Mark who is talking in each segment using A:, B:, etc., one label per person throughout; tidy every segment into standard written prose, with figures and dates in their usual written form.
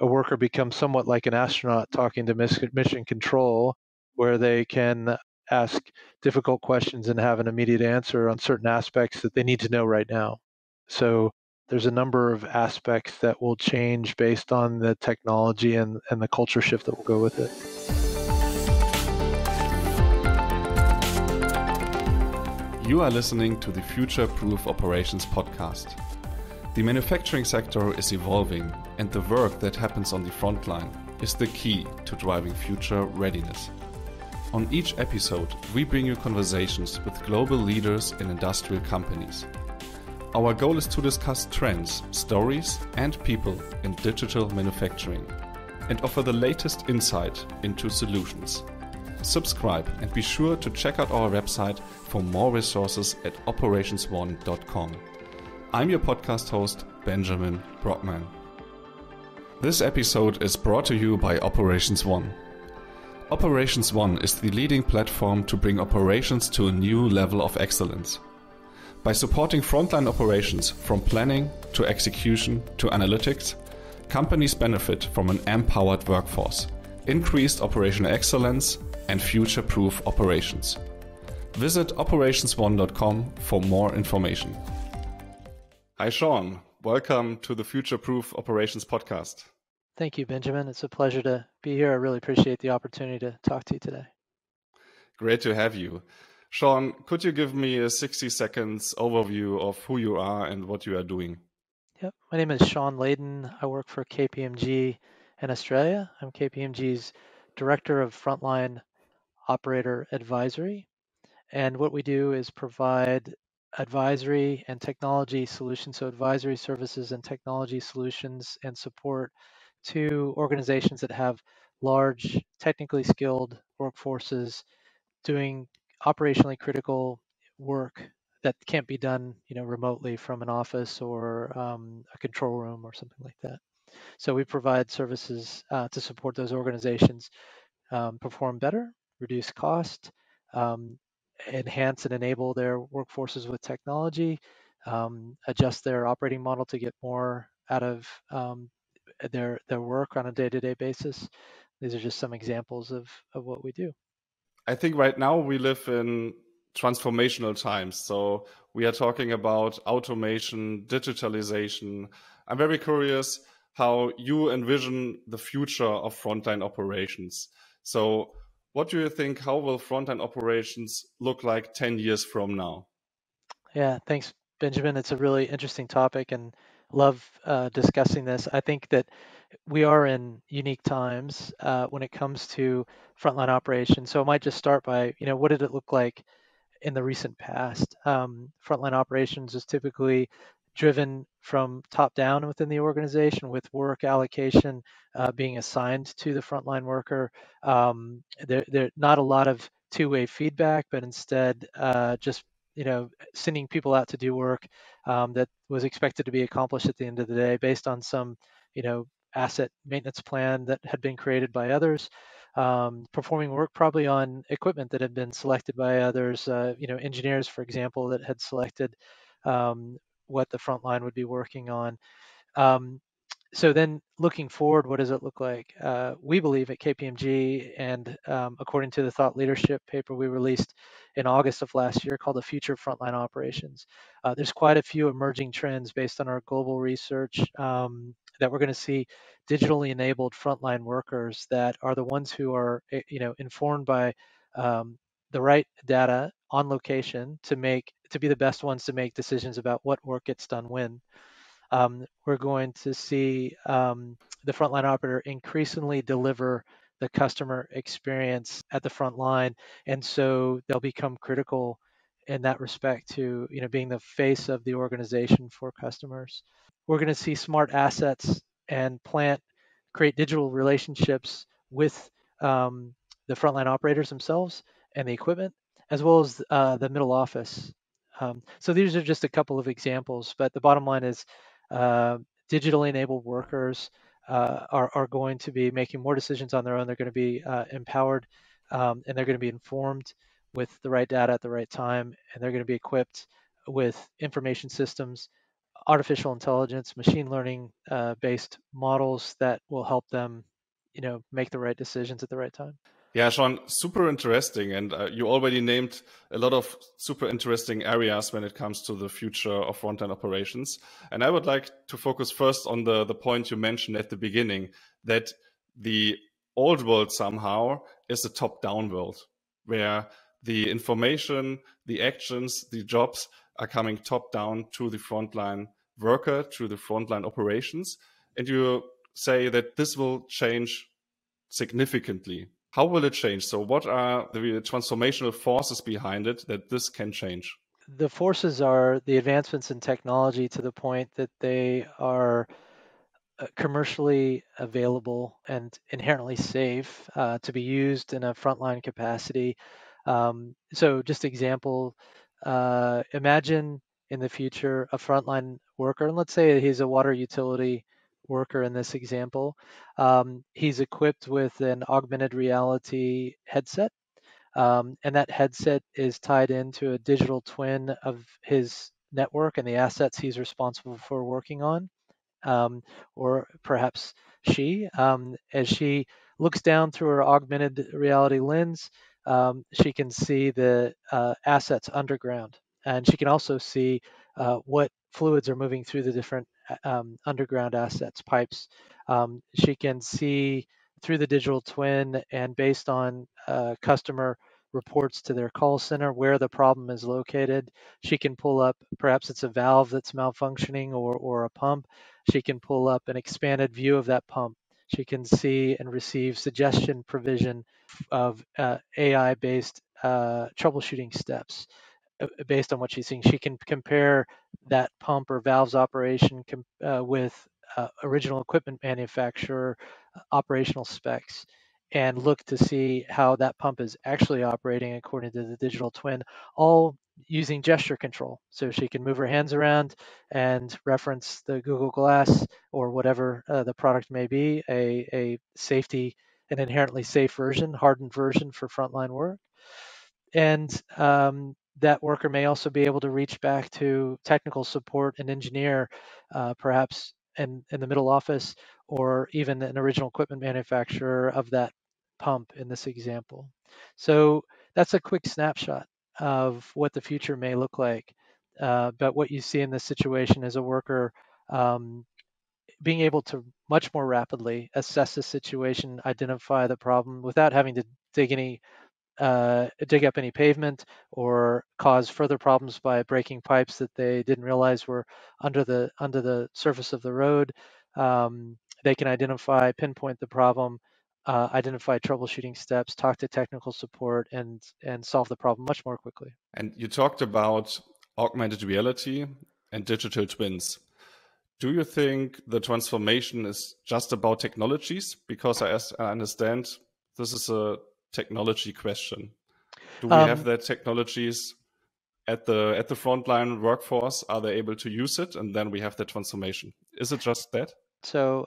A: a worker becomes somewhat like an astronaut talking to mission control, where they can ask difficult questions and have an immediate answer on certain aspects that they need to know right now. So there's a number of aspects that will change based on the technology and the culture shift that will go with it.
B: You are listening to the Future Proof Operations podcast. The manufacturing sector is evolving, and the work that happens on the front line is the key to driving future readiness. On each episode, we bring you conversations with global leaders in industrial companies. Our goal is to discuss trends, stories, and people in digital manufacturing, and offer the latest insight into solutions. Subscribe and be sure to check out our website for more resources at operationsone.com. I'm your podcast host, Benjamin Brockmann. This episode is brought to you by Operations One. Operations One is the leading platform to bring operations to a new level of excellence. By supporting frontline operations from planning to execution to analytics, companies benefit from an empowered workforce, increased operational excellence, and future-proof operations. Visit operationsone.com for more information. Hi, Sean. Welcome to the Future Proof Operations podcast.
A: Thank you, Benjamin. It's a pleasure to be here. I really appreciate the opportunity to talk to you today.
B: Great to have you. Sean, could you give me a 60 seconds overview of who you are and what you are doing?
A: Yep. My name is Sean Leyden. I work for KPMG in Australia. I'm KPMG's Director of Frontline Operator Advisory. And what we do is provide advisory and technology solutions, so advisory services and technology solutions and support to organizations that have large, technically skilled workforces doing operationally critical work that can't be done, remotely from an office or a control room or something like that. So we provide services to support those organizations perform better, reduce cost, enhance and enable their workforces with technology, adjust their operating model to get more out of their work on a day-to-day basis. These are just some examples of what we do.
B: I think right now we live in transformational times. So we are talking about automation, digitalization. I'm very curious how you envision the future of frontline operations. So what do you think, how will frontline operations look like 10 years from now?
A: Yeah, thanks, Benjamin. It's a really interesting topic and love discussing this. I think that we are in unique times when it comes to frontline operations. So I might just start by, what did it look like in the recent past? Frontline operations is typically driven from top down within the organization, with work allocation being assigned to the frontline worker. There not a lot of two-way feedback, but instead just sending people out to do work that was expected to be accomplished at the end of the day based on some asset maintenance plan that had been created by others. Performing work probably on equipment that had been selected by others, engineers, for example, that had selected what the front line would be working on. So then looking forward, what does it look like? We believe at KPMG, and according to the thought leadership paper we released in August of last year called The Future of Frontline Operations, there's quite a few emerging trends based on our global research that we're going to see digitally enabled frontline workers that are the ones who are informed by the right data on location to be the best ones to make decisions about what work gets done when. We're going to see the frontline operator increasingly deliver the customer experience at the front line, and so they'll become critical in that respect to being the face of the organization for customers. We're going to see smart assets and plant create digital relationships with the frontline operators themselves and the equipment, as well as the middle office. So these are just a couple of examples, but the bottom line is digitally enabled workers are going to be making more decisions on their own. They're going to be empowered and they're going to be informed with the right data at the right time, and they're going to be equipped with information systems artificial intelligence, machine learning based models that will help them, make the right decisions at the right time.
B: Yeah, Sean, super interesting. And you already named a lot of super interesting areas when it comes to the future of frontline operations. And I would like to focus first on the point you mentioned at the beginning, that the old world somehow is a top-down world, where the information, the actions, the jobs are coming top-down to the frontline worker, to the frontline operations. And you say that this will change significantly. How will it change? So what are the transformational forces behind it that this can change?
A: The forces are the advancements in technology to the point that they are commercially available and inherently safe to be used in a frontline capacity. So, just example, imagine in the future a frontline worker, and let's say he's a water utility worker in this example. He's equipped with an augmented reality headset. And that headset is tied into a digital twin of his network and the assets he's responsible for working on, or perhaps she, as she looks down through her augmented reality lens, she can see the assets underground, and she can also see what fluids are moving through the different underground assets, pipes. She can see through the digital twin, and based on customer reports to their call center where the problem is located, she can pull up, perhaps it's a valve that's malfunctioning, or a pump. She can pull up an expanded view of that pump. She can see and receive suggestion provision of AI based troubleshooting steps based on what she's seeing. She can compare that pump or valve's operation with original equipment manufacturer operational specs, and look to see how that pump is actually operating according to the digital twin, all using gesture control. So she can move her hands around and reference the Google Glass or whatever the product may be, a safety, an inherently safe version, hardened version for frontline work. And that worker may also be able to reach back to technical support and engineer, perhaps in the middle office, or even an original equipment manufacturer of that pump in this example. So that's a quick snapshot of what the future may look like. But what you see in this situation is a worker um, being able to much more rapidly assess the situation, identify the problem without having to dig up any pavement or cause further problems by breaking pipes that they didn't realize were under the surface of the road. They can pinpoint the problem, identify troubleshooting steps, talk to technical support, and solve the problem much more quickly.
B: And you talked about augmented reality and digital twins. Do you think the transformation is just about technologies? Because as I understand, this is a technology question. Do we have
A: Um,
B: that technologies at the frontline workforce? Are they able to use it? And then we have the transformation. Is it just that?
A: so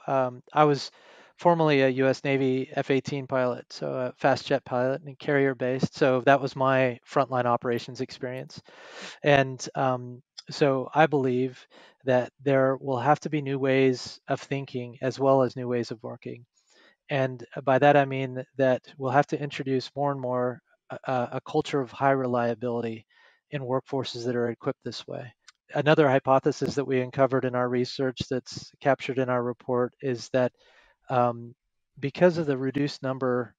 A: I was formerly a U.S. Navy F-18 pilot, so a fast jet pilot and carrier based. So that was my frontline operations experience. And so I believe that there will have to be new ways of thinking as well as new ways of working. And by that, I mean that we'll have to introduce more and more a culture of high reliability in workforces that are equipped this way. Another hypothesis that we uncovered in our research that's captured in our report is that um, because of the reduced number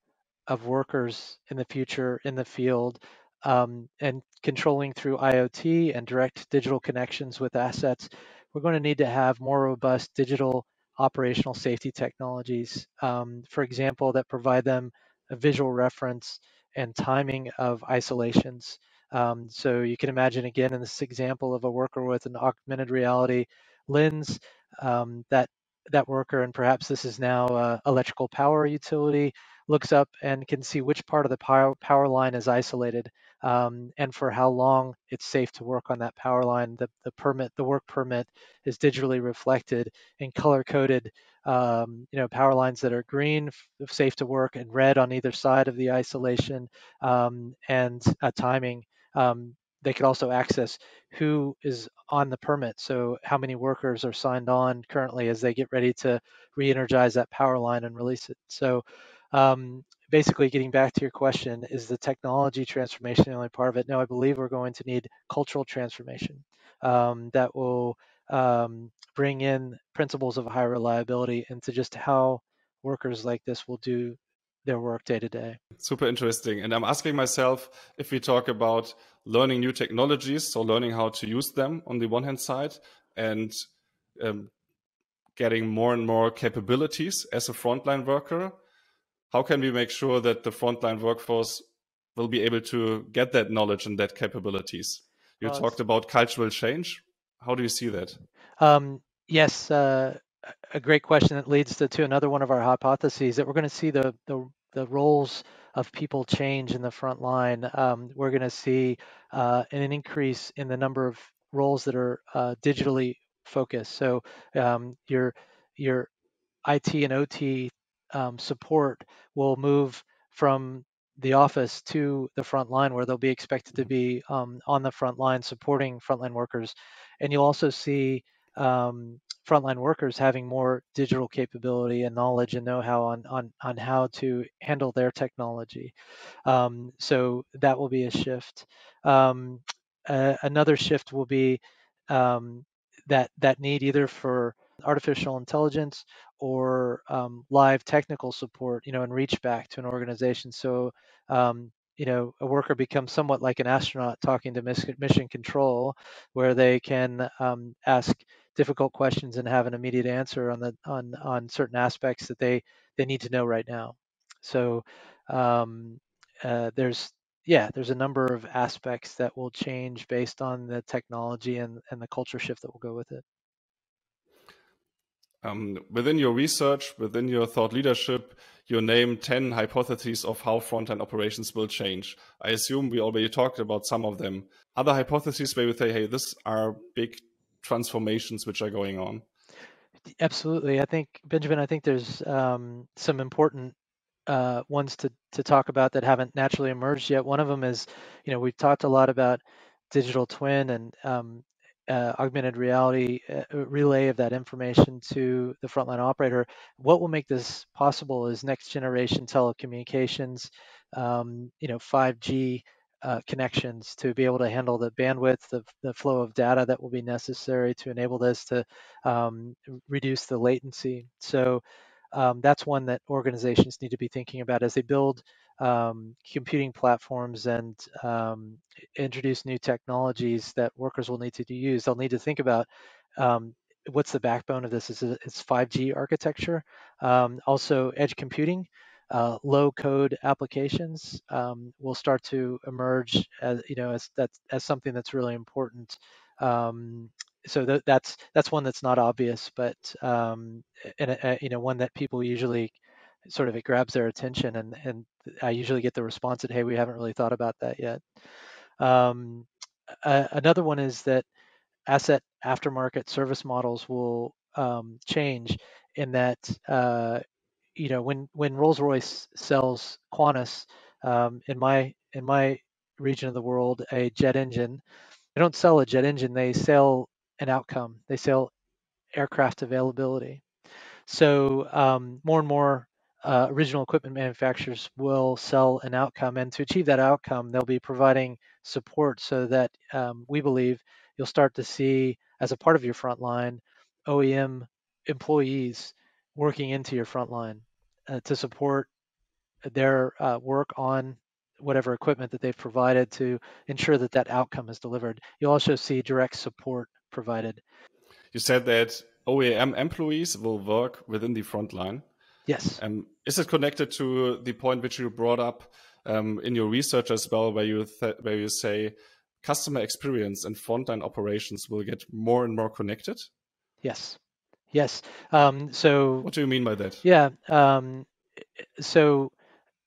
A: of workers in the future in the field, and controlling through IoT and direct digital connections with assets, we're going to need to have more robust digital operational safety technologies, for example, that provide them a visual reference and timing of isolations. So you can imagine again in this example of a worker with an augmented reality lens, that worker, and perhaps this is now electrical power utility, looks up and can see which part of the power line is isolated, and for how long it's safe to work on that power line. The work permit is digitally reflected in color coded, power lines that are green, safe to work, and red on either side of the isolation, and a timing. they could also access who is on the permit. So how many workers are signed on currently as they get ready to re-energize that power line and release it. So basically, getting back to your question, is the technology transformation the only part of it? No, I believe we're going to need cultural transformation that will bring in principles of high reliability into just how workers like this will do their work day to day.
B: Super interesting. And I'm asking myself if we talk about learning new technologies, so learning how to use them on the one hand side, and um, getting more and more capabilities as a frontline worker, how can we make sure that the frontline workforce will be able to get that knowledge and that capabilities? You
A: Well,
B: talked about cultural change. How do you see that?
A: yes, a great question that leads to another one of our hypotheses that we're going to see the roles of people change in the front line. We're going to see an increase in the number of roles that are digitally focused. So your IT and OT support will move from the office to the front line where they'll be expected to be on the front line supporting frontline workers. And you'll also see frontline workers having more digital capability and knowledge and know-how on how to handle their technology. So that will be a shift. Another shift will be that need either for artificial intelligence or live technical support, and reach back to an organization. So, a worker becomes somewhat like an astronaut talking to mission control, where they can ask difficult questions and have an immediate answer on certain aspects that they need to know right now. So, um, there's there's a number of aspects that will change based on the technology and the culture shift that will go with it.
B: Within your research, within your thought leadership, you named 10 hypotheses of how frontline operations will change. I assume we already talked about some of them. Other hypotheses where you say, hey, these are big transformations which are going on.
A: Absolutely. I think, Benjamin, I think there's some important ones to talk about that haven't naturally emerged yet. One of them is, we've talked a lot about digital twin and augmented reality relay of that information to the frontline operator. What will make this possible is next generation telecommunications, 5G connections to be able to handle the bandwidth, the flow of data that will be necessary to enable this to reduce the latency. So that's one that organizations need to be thinking about as they build computing platforms and introduce new technologies that workers will need to use. They'll need to think about what's the backbone of this. It's 5G architecture, also edge computing. Low code applications will start to emerge as something that's really important. Um, so that's one that's not obvious, but one that people usually sort of it grabs their attention, and I usually get the response that, hey, we haven't really thought about that yet. Um, Another one is that asset aftermarket service models will change in that when Rolls-Royce sells Qantas in my region of the world a jet engine, they don't sell a jet engine, they sell an outcome. They sell aircraft availability. So more and more original equipment manufacturers will sell an outcome, and to achieve that outcome, they'll be providing support so that we believe you'll start to see, as a part of your frontline, OEM employees working into your frontline to support their work on whatever equipment that they've provided to ensure that that outcome is delivered. You'll also see direct support provided.
B: You said that OEM employees will work within the front line.
A: Yes.
B: Is it connected to the point which you brought up in your research as well, where you say customer experience and frontline operations will get more and more connected?
A: Yes. Yes. So
B: What do you mean by that?
A: yeah. So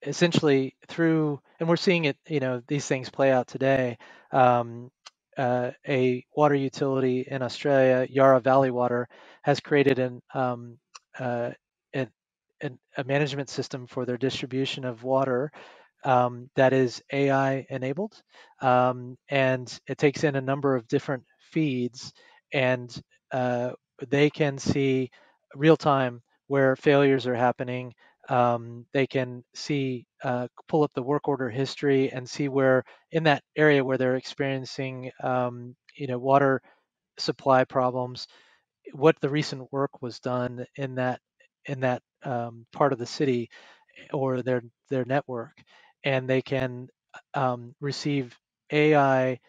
A: essentially and we're seeing it, these things play out today. Um, a water utility in Australia, Yarra Valley Water, has created uh, an, a management system for their distribution of water that is AI enabled, and it takes in a number of different feeds, and uh, they can see real time where failures are happening. They can see, pull up the work order history and see where in that area where they're experiencing, water supply problems, what the recent work was done in that part of the city or their network, and they can receive AI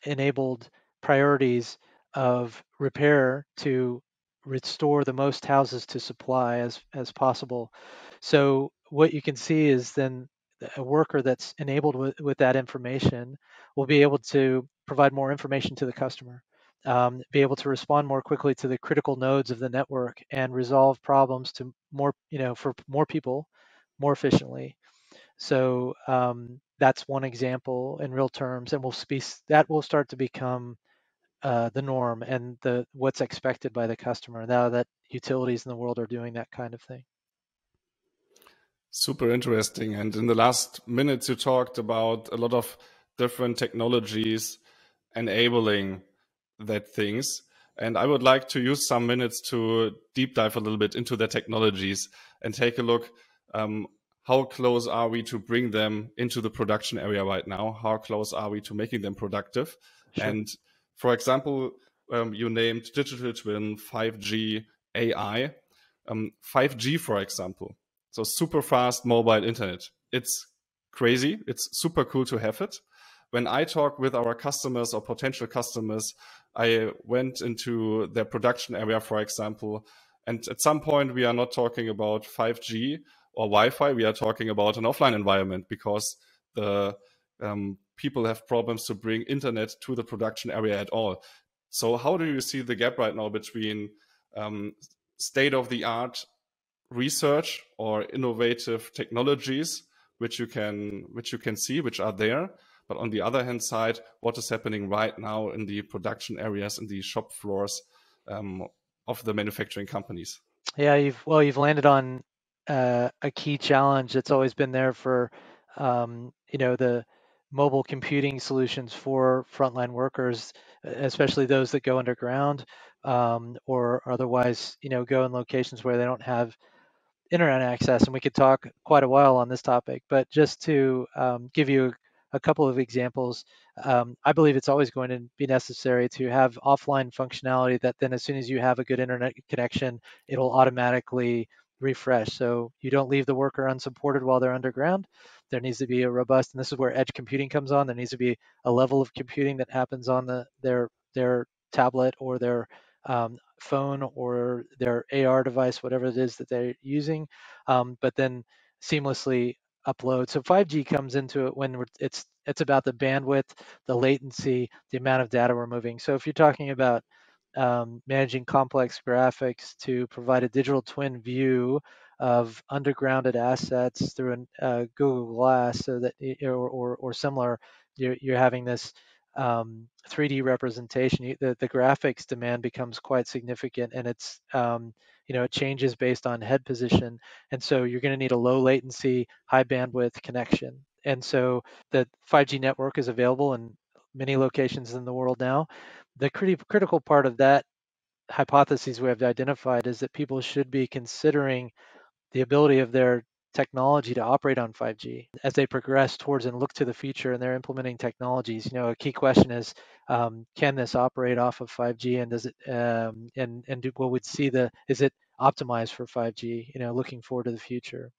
A: enabled priorities of repair to restore the most houses to supply as possible. So what you can see is then a worker that's enabled with that information will be able to provide more information to the customer, be able to respond more quickly to the critical nodes of the network and resolve problems to more, for more people more efficiently. So that's one example in real terms, and that will start to become the norm and the what's expected by the customer now that utilities in the world are doing that kind of thing.
B: Super interesting. And in the last minutes, you talked about a lot of different technologies enabling that things. And I would like to use some minutes to deep dive a little bit into the technologies and take a look. How close are we to bring them into the production area right now? How close are we to making them productive?
A: Sure.
B: And for example, you named digital twin, 5G, AI. 5G, for example. So super fast mobile internet. It's crazy. It's super cool to have it. When I talk with our customers or potential customers, I went into their production area, for example, and at some point we are not talking about 5G or Wi-Fi. We are talking about an offline environment because the people have problems to bring internet to the production area at all. So how do you see the gap right now between state-of-the-art research or innovative technologies which you can see, which are there, but on the other hand side, what is happening right now in the production areas, in the shop floors of the manufacturing companies?
A: Yeah, you've landed on a key challenge that's always been there for the mobile computing solutions for frontline workers, especially those that go underground, or otherwise go in locations where they don't have internet access, and we could talk quite a while on this topic. But just to give you a couple of examples, I believe it's always going to be necessary to have offline functionality that then, as soon as you have a good internet connection, it'll automatically refresh. So you don't leave the worker unsupported while they're underground. There needs to be a robust, and this is where edge computing comes on. There needs to be a level of computing that happens on their tablet or their phone or their AR device, whatever it is that they're using, but then seamlessly upload. So 5G comes into it when it's about the bandwidth, the latency, the amount of data we're moving. So if you're talking about managing complex graphics to provide a digital twin view of undergrounded assets through Google Glass, so that or similar, you're having this 3D representation. The graphics demand becomes quite significant, and it changes based on head position, and so you're going to need a low latency, high bandwidth connection. And so the 5G network is available in many locations in the world now. The critical part of that hypothesis we have identified is that people should be considering the ability of their technology to operate on 5G as they progress towards and look to the future and they're implementing technologies. A key question is, can this operate off of 5G, and does it what would see is it optimized for 5G? Looking forward to the future.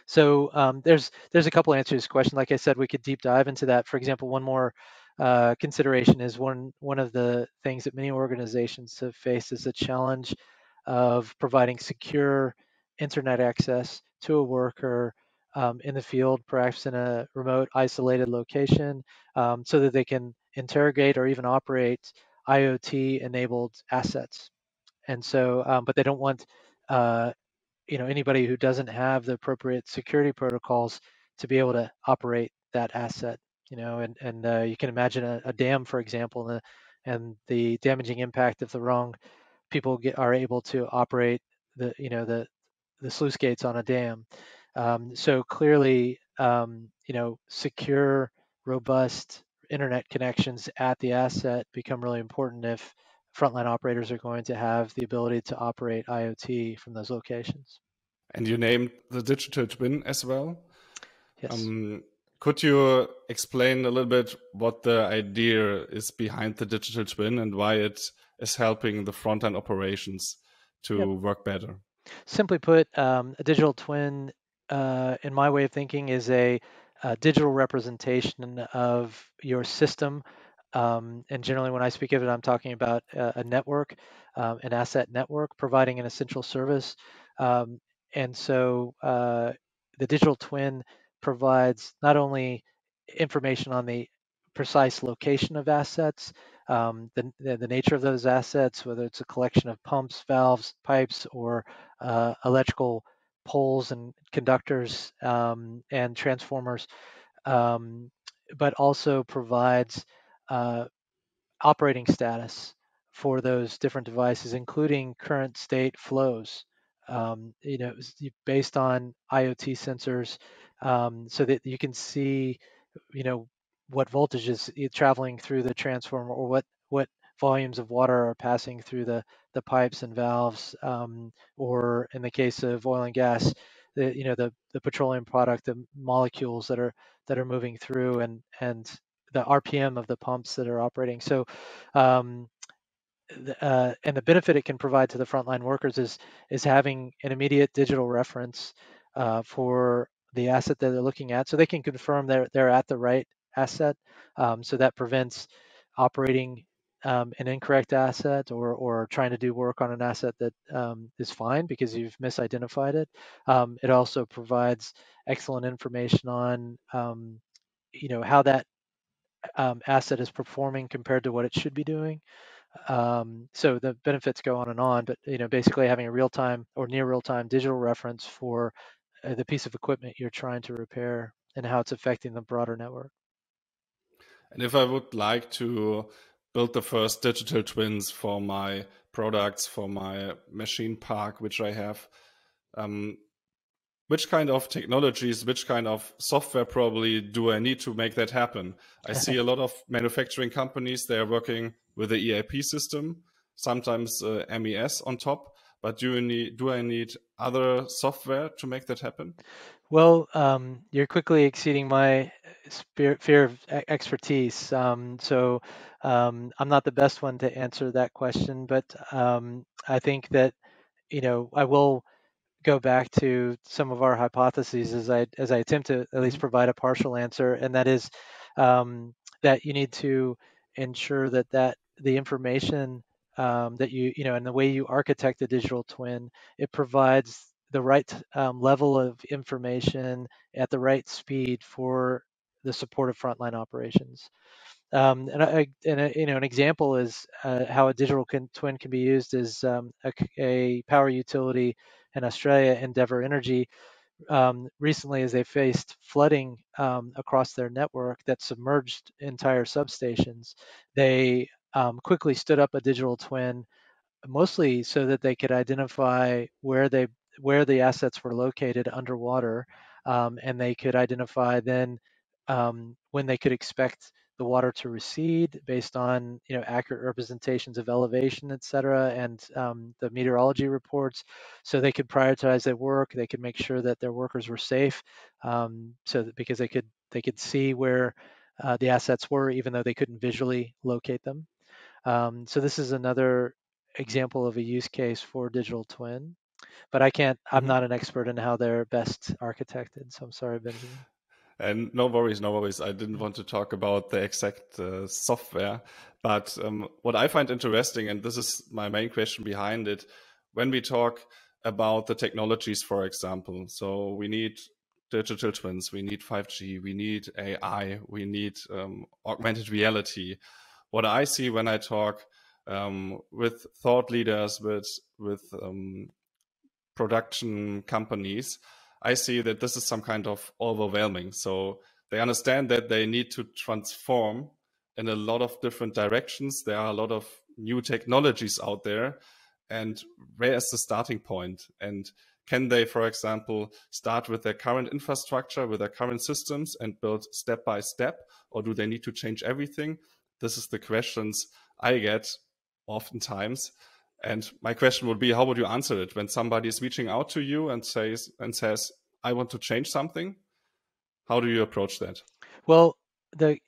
A: So there's a couple answers to this question. Like I said, we could deep dive into that. For example, one more consideration is one of the things that many organizations have faced is the challenge of providing secure internet access to a worker in the field, perhaps in a remote, isolated location, so that they can interrogate or even operate IoT-enabled assets. And so, but they don't want anybody who doesn't have the appropriate security protocols to be able to operate that asset. And you can imagine a dam, for example, and the damaging impact if the wrong people are able to operate the sluice gates on a dam. So clearly, secure, robust internet connections at the asset become really important if frontline operators are going to have the ability to operate IoT from those locations.
B: And you named the digital twin as well.
A: Yes.
B: Um, could you explain a little bit what the idea is behind the digital twin and why it is helping the front-end operations
A: Yep.
B: to work better?
A: Simply put, a digital twin, in my way of thinking, is a digital representation of your system. And generally, when I speak of it, I'm talking about a network, an asset network providing an essential service. Um, and so the digital twin provides not only information on the precise location of assets, the nature of those assets, whether it's a collection of pumps, valves, pipes, or electrical poles and conductors and transformers, um, but also provides uh, operating status for those different devices, including current state flows. Based on IoT sensors, so that you can see, you know, what voltage is traveling through the transformer, or what volumes of water are passing through the pipes and valves, or in the case of oil and gas, the petroleum product, the molecules that are moving through, and the RPM of the pumps that are operating. So um, and the benefit it can provide to the frontline workers is having an immediate digital reference for the asset that they're looking at, so they can confirm they're at the right asset. So that prevents operating an incorrect asset, or trying to do work on an asset that is fine because you've misidentified it. It also provides excellent information on how that asset is performing compared to what it should be doing. So the benefits go on and on, but basically having a real-time or near real-time digital reference for the piece of equipment you're trying to repair and how it's affecting the broader network.
B: And if I would like to build the first digital twins for my products, for my machine park, which I have, um, which kind of technologies, which kind of software probably do I need to make that happen? I see a lot of manufacturing companies, they are working with the ERP system, sometimes MES on top, but do I need other software to make that happen?
A: Well, you're quickly exceeding my sphere of expertise. I'm not the best one to answer that question, but I think that I will go back to some of our hypotheses as I attempt to at least
B: Mhm.
A: provide a partial answer, and that is that you need to ensure that the information that and the way you architect the digital twin, it provides the right level of information at the right speed for the support of frontline operations. An example is how a digital twin can be used is a power utility in Australia, Endeavour Energy, recently as they faced flooding across their network that submerged entire substations. They quickly stood up a digital twin, mostly so that they could identify where the assets were located underwater, and they could identify then when they could expect the water to recede based on accurate representations of elevation, et cetera, and the meteorology reports. So they could prioritize their work. They could make sure that their workers were safe, so that because they could see where the assets were, even though they couldn't visually locate them. So this is another example of a use case for digital twin, but I'm
B: Mhm.
A: not an expert in how they're best architected. So I'm sorry, Benjamin.
B: And no worries, no worries. I didn't want to talk about the exact software, but what I find interesting, and this is my main question behind it, when we talk about the technologies, for example, so we need digital twins, we need 5G, we need AI, we need augmented reality. What I see when I talk with thought leaders, with production companies, I see that this is some kind of overwhelming. So they understand that they need to transform in a lot of different directions. There are a lot of new technologies out there. And where is the starting point? And Can they, for example, start with their current infrastructure, with their current systems and build step by step, or do they need to change everything? This is the questions I get oftentimes. And my question would be, how would you answer it when somebody is reaching out to you and says, I want to change something? How do you approach that?
A: Well,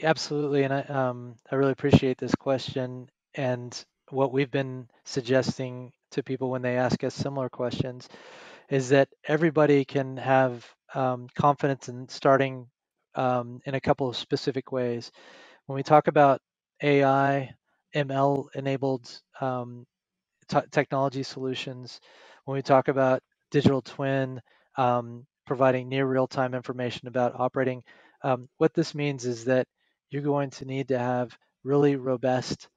A: absolutely, and I really appreciate this question. And what we've been suggesting to people when they ask us similar questions is that everybody can have confidence in starting in a couple of specific ways. When we talk about AI, ML enabled technology solutions, when we talk about digital twin, providing near real time information about operating, what this means is that you're going to need to have really robust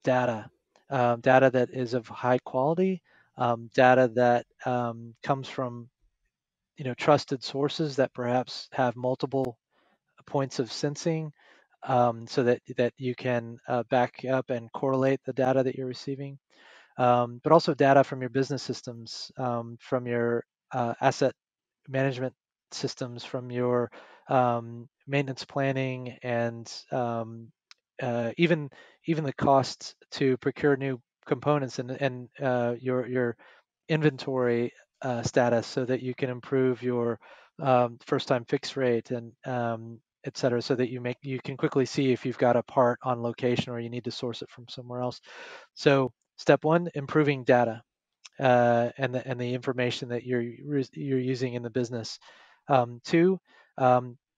A: data, data that is of high quality, data that comes from trusted sources that perhaps have multiple points of sensing, so that you can back up and correlate the data that you're receiving, but also data from your business systems, from your asset management systems, from your maintenance planning, and even the costs to procure new components, and your inventory status, so that you can improve your first time fix rate, and et cetera, so that you can quickly see if you've got a part on location or you need to source it from somewhere else. So step one, improving data, and the information that you're using in the business. Two,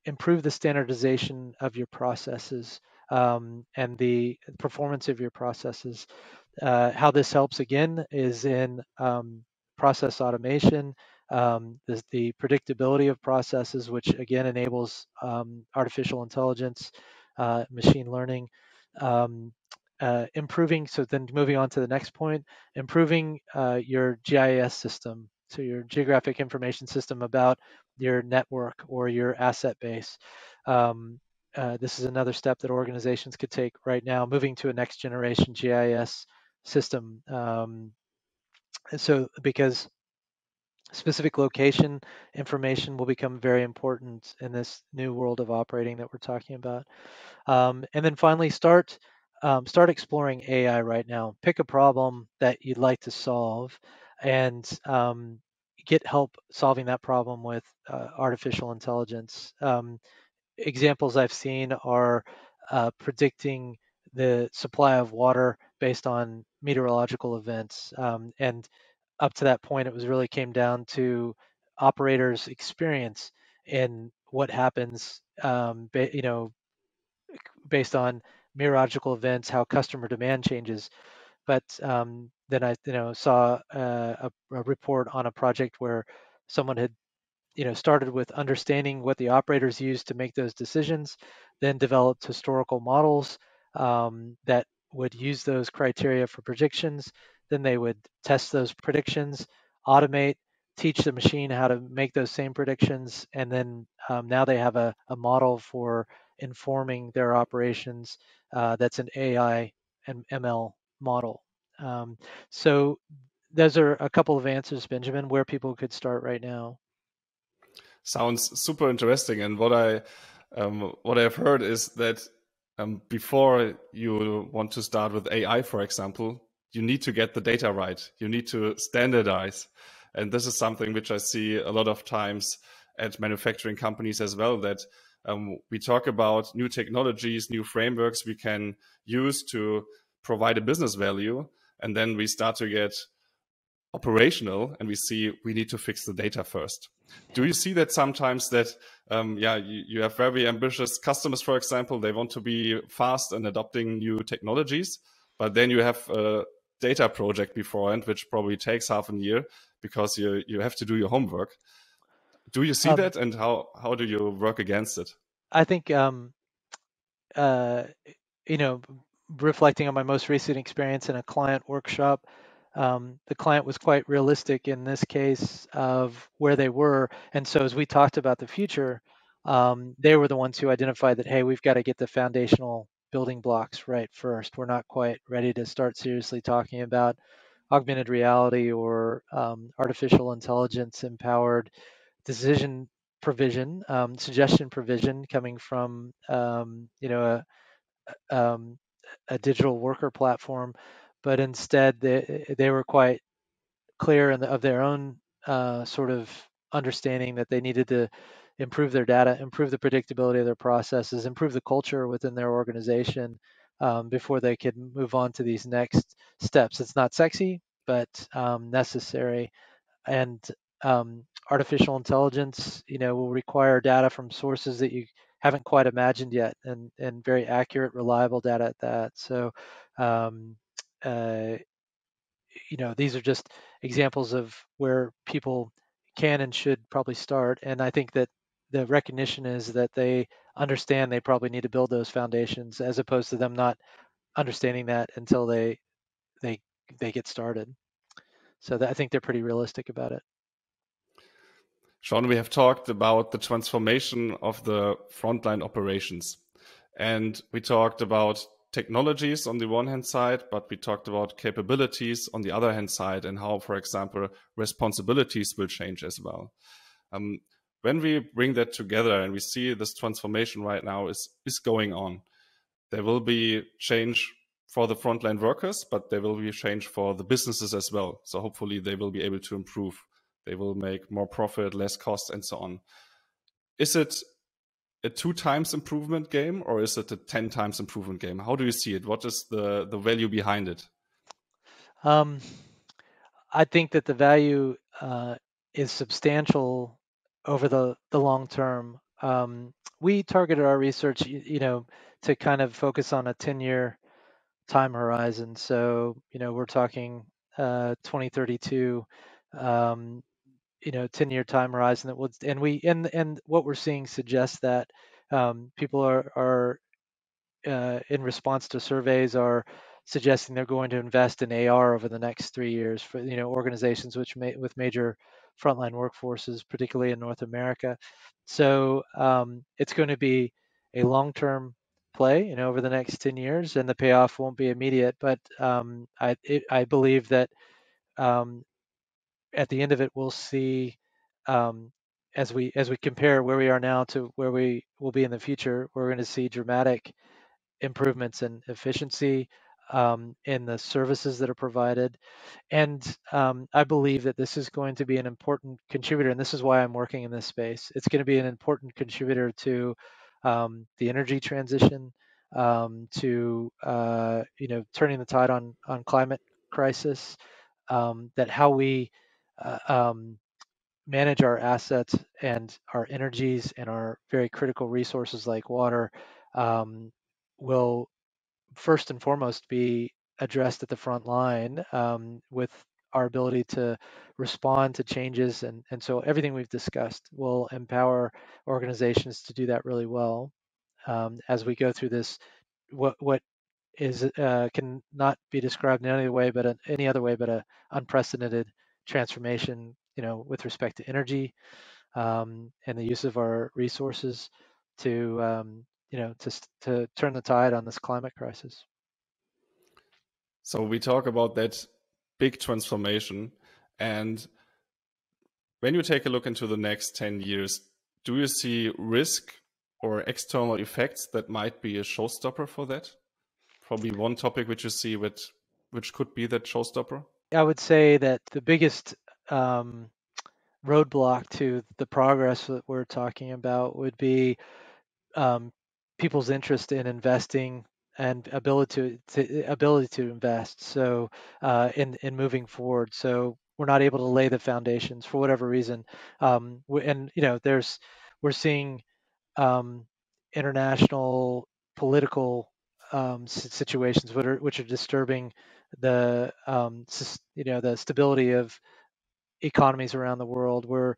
A: improve the standardization of your processes, and the performance of your processes. How this helps again is in process automation, the predictability of processes, which again enables artificial intelligence, machine learning. Um, Improving, so then moving on to the next point, improving your GIS system, so your geographic information system about your network or your asset base. Um, this is another step that organizations could take right now, moving to a next generation GIS system. So because specific location information will become very important in this new world of operating that we're talking about. And then finally, start exploring AI right now. Pick a problem that you'd like to solve, and get help solving that problem with artificial intelligence. Examples I've seen are predicting the supply of water based on meteorological events, and up to that point, it was really came down to operators' experience in what happens, based on meteorological events, how customer demand changes. But then I, saw a report on a project where someone had started with understanding what the operators use to make those decisions, then developed historical models that would use those criteria for predictions. Then they would test those predictions, automate, teach the machine how to make those same predictions, and then now they have a model for informing their operations, that's an AI and ML model. Um, so those are a couple of answers, Benjamin, where people could start right now.
B: Sounds super interesting. And what I've heard is that before you want to start with AI, for example, you need to get the data right. You need to standardize, and this is something which I see a lot of times at manufacturing companies as well. That we talk about new technologies, new frameworks we can use to provide a business value, and then we start to get operational and we see we need to fix the data first. Do you see that sometimes that you have very ambitious customers, for example, they want to be fast in adopting new technologies, but then you have a data project beforehand which probably takes half a year because you have to do your homework. Do you see
A: Um,
B: that, and how do you work against it?
A: I think, uh, you know, reflecting on my most recent experience in a client workshop, the client was quite realistic in this case of where they were. And so as we talked about the future, they were the ones who identified that, hey, we've got to get the foundational building blocks right first. We're not quite ready to start seriously talking about augmented reality or artificial intelligence empowered decision provision, suggestion provision coming from a digital worker platform, but instead they were quite clear of their own sort of understanding that they needed to improve their data, improve the predictability of their processes, improve the culture within their organization before they could move on to these next steps. It's not sexy, but necessary. And artificial intelligence, will require data from sources that you haven't quite imagined yet, and very accurate, reliable data at that. So um, uh, these are just examples of where people can and should probably start. And I think that the recognition is that they understand they probably need to build those foundations, as opposed to them not understanding that until they they get started. So I think they're pretty realistic about it.
B: Sean, we have talked about the transformation of the frontline operations. And we talked about technologies on the one hand side, but we talked about capabilities on the other hand side, and how, for example, responsibilities will change as well. When we bring that together and we see this transformation right now is going on, there will be change for the frontline workers, but there will be change for the businesses as well. So hopefully they will be able to improve. They will make more profit, less cost, and so on. Is it a 2 times improvement game, or is it a 10 times improvement game? How do you see it? What is the value behind it?
A: Um, I think that the value is substantial over the long term. We targeted our research, to kind of focus on a 10-year time horizon. So, we're talking 2032, 10-year time horizon that would, and what we're seeing suggests that people are in response to surveys are suggesting they're going to invest in AR over the next 3 years for organizations with major frontline workforces, particularly in North America. So it's going to be a long-term play, over the next 10 years, and the payoff won't be immediate. But I believe that um, at the end of it, we'll see as we compare where we are now to where we will be in the future, we're going to see dramatic improvements in efficiency in the services that are provided. And I believe that this is going to be an important contributor, and this is why I'm working in this space. It's going to be an important contributor to the energy transition, to turning the tide on climate crisis. That how we uh, um, manage our assets and our energies and our very critical resources like water um, will first and foremost be addressed at the front line with our ability to respond to changes. And so everything we've discussed will empower organizations to do that really well as we go through this, what is can not be described in any other way but a unprecedented transformation, with respect to energy and the use of our resources to to turn the tide on this climate crisis.
B: So we talk about that big transformation. And when you take a look into the next 10 years, do you see risk or external effects that might be a showstopper for that? Probably one topic which you see which could be that showstopper.
A: I would say that the biggest um, roadblock to the progress that we're talking about would be um, people's interest in investing and ability to invest. So in moving forward, so we're not able to lay the foundations for whatever reason. And we're seeing um, international political situations which are disturbing the stability of economies around the world. We're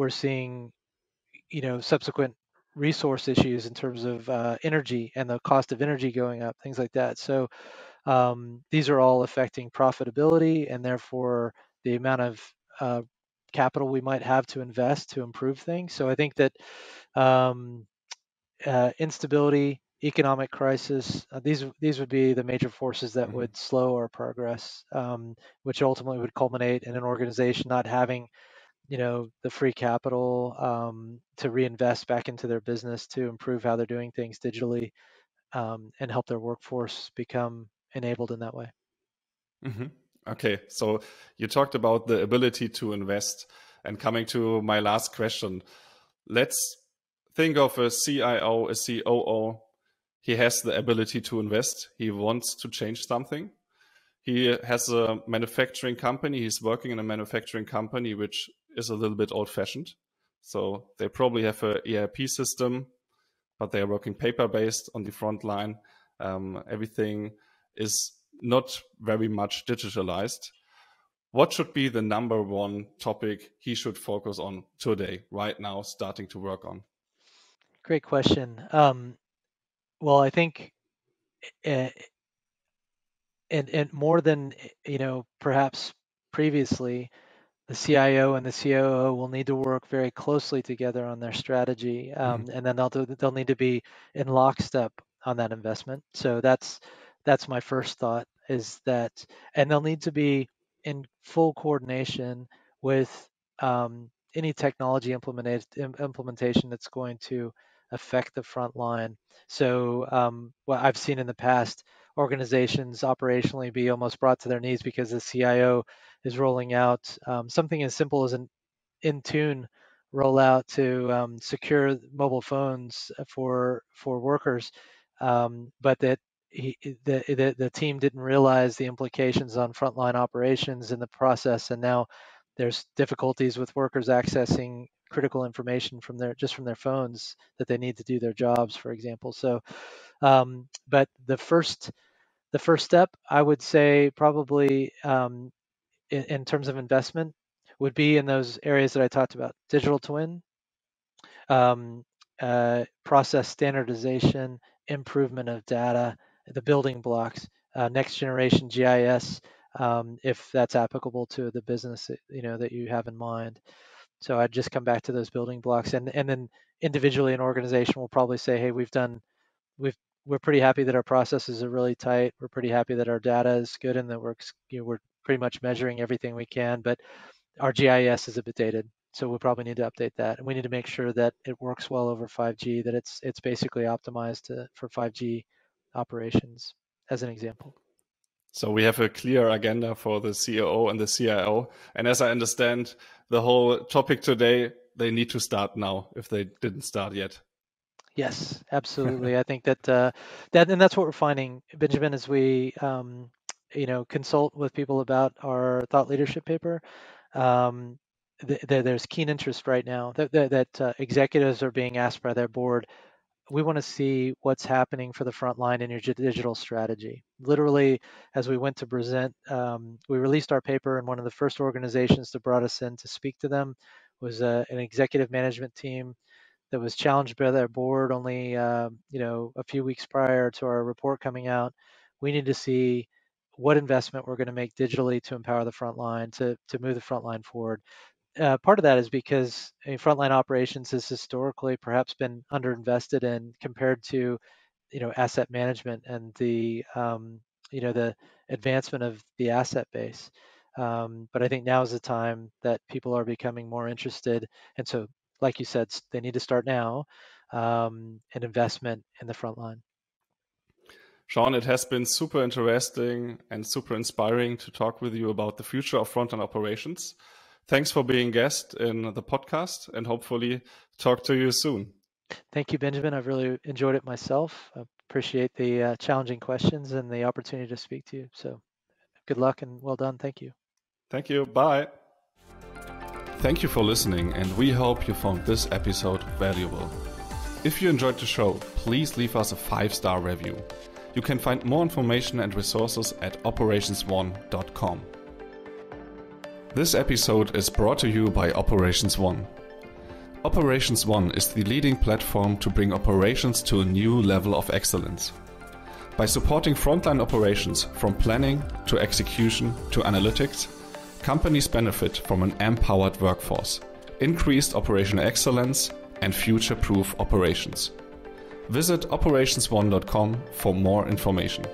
A: seeing subsequent resource issues in terms of energy and the cost of energy going up, things like that. So these are all affecting profitability and therefore the amount of capital we might have to invest to improve things. So I think that um, instability economic crisis. These would be the major forces that
B: Mhm.
A: would slow our progress, which ultimately would culminate in an organization not having, the free capital to reinvest back into their business to improve how they're doing things digitally, and help their workforce become enabled in that way.
B: Mhm. Okay, so you talked about the ability to invest, and coming to my last question, let's think of a CIO, a COO. He has the ability to invest. He wants to change something. He has a manufacturing company. He's working in a manufacturing company, which is a little bit old fashioned. So they probably have a ERP system, but they are working paper based on the front line. Everything is not very much digitalized. What should be the number one topic he should focus on today, right now, starting to work on?
A: Great question. Well, I think, uh, and more than, perhaps previously, the CIO and the COO will need to work very closely together on their strategy,
B: Mhm.
A: and then they'll need to be in lockstep on that investment. So that's my first thought, is that, and they'll need to be in full coordination with any technology implementation that's going to affect the front line. So what I've seen in the past, organizations operationally be almost brought to their knees because the CIO is rolling out something as simple as an Intune rollout to secure mobile phones for workers, but that the team didn't realize the implications on frontline operations in the process, and now there's difficulties with workers accessing critical information from their phones that they need to do their jobs, for example. So, but the first step, I would say, probably in terms of investment, would be in those areas that I talked about: digital twin, um, process standardization, improvement of data, the building blocks, next generation GIS, if that's applicable to the business that you have in mind. So I'd just come back to those building blocks, and then individually, an organization will probably say, hey, we've we're pretty happy that our processes are really tight. We're pretty happy that our data is good and that we're pretty much measuring everything we can, but our GIS is a bit dated. So we'll probably need to update that. And we need to make sure that it works well over 5G, that it's basically optimized for 5G operations, as an example.
B: So we have a clear agenda for the COO and the CIO. And as I understand the whole topic today, they need to start now if they didn't start yet.
A: Yes, absolutely. I think and that's what we're finding, Benjamin, as we consult with people about our thought leadership paper. Um, there's keen interest right now that executives are being asked by their board. We want to see what's happening for the front line in your digital strategy. Literally, as we went to present, we released our paper, and one of the first organizations that brought us in to speak to them was an executive management team that was challenged by their board only a few weeks prior to our report coming out. We need to see what investment we're going to make digitally to empower the front line, to move the front line forward. Part of that is because frontline operations has historically perhaps been underinvested in compared to asset management and the advancement of the asset base. But I think now is the time that people are becoming more interested, and so, like you said, they need to start now, an investment in the front line.
B: Sean, it has been super interesting and super inspiring to talk with you about the future of frontline operations. Thanks for being guest in the podcast, and hopefully talk to you soon.
A: Thank you, Benjamin. I've really enjoyed it myself. I appreciate the challenging questions and the opportunity to speak to you. So good luck and well done. Thank you.
B: Thank you. Bye. Thank you for listening, and we hope you found this episode valuable. If you enjoyed the show, please leave us a 5-star review. You can find more information and resources at operationsone.com. This episode is brought to you by Operations One. Operations One is the leading platform to bring operations to a new level of excellence. By supporting frontline operations from planning to execution to analytics, companies benefit from an empowered workforce, increased operational excellence, and future-proof operations. Visit operationsone.com for more information.